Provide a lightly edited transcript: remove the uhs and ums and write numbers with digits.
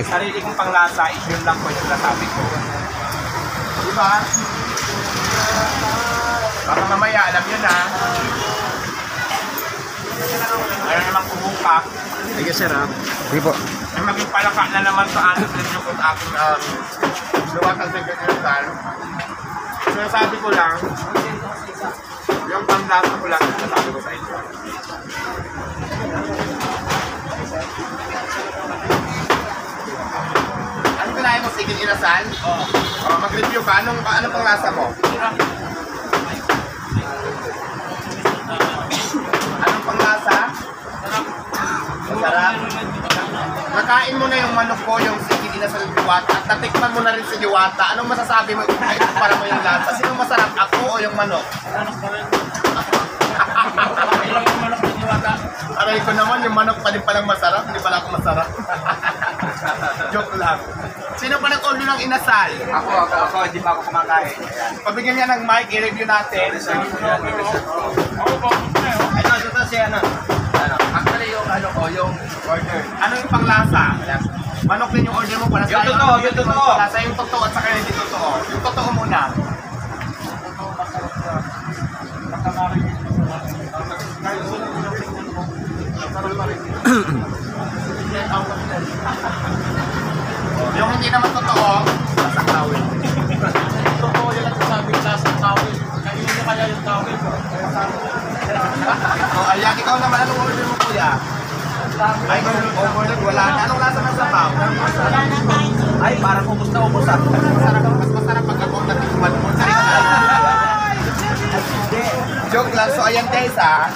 sarili kong panglasa, yun lang po yung sinasabi ko. Diba? Baka mamaya, alam nyo na. Ayaw naman kumukak. Sige sir ha. Sige po. Ay maging palaka na naman sa ating review ko sa aking luwatan sa Gagawin. Sinasabi ko lang, yung panglasa ko lang, sinasabi ko sa inyo. Ano kinain mo? Sige inasal? Oo. Mag-review ka. Anong panglasa mo? Anong panglasa? Masarap. Nakain mo na yung manok ko, yung sige inasal diwata, at natikman mo na rin si diwata. Anong masasabi mo? Ay, para mo yung lasa. Sino masarap? Ako o yung manok? Aray ko naman, yung manok pa din palang masarap. Hindi pala ako masarap. Joke lang. Sino pa nag-order ng inasal? Ako. Hindi pa ako kumakain. Pabigyan niya ng mic, i-review natin. Ito siya na. Actually yung yung order. Ano yung panglasa? Manok din yung order mo para sa yung totoo. Lasa yung totoo at saka yung hindi totoo. Yung totoo muna. Yung hindi naman totoo, lasang tawid. Totoo yung nagsasabi lasang tawid. Kanino na kaya yung tawid? Ayan, ikaw naman, anong order mo kuya? Ay, order, wala na. Anong lasa ng sabaw? Ay, parang ubos na ubos ah. Mas masarap pag ako natikman mo. Joke lang, so ayan guys ah.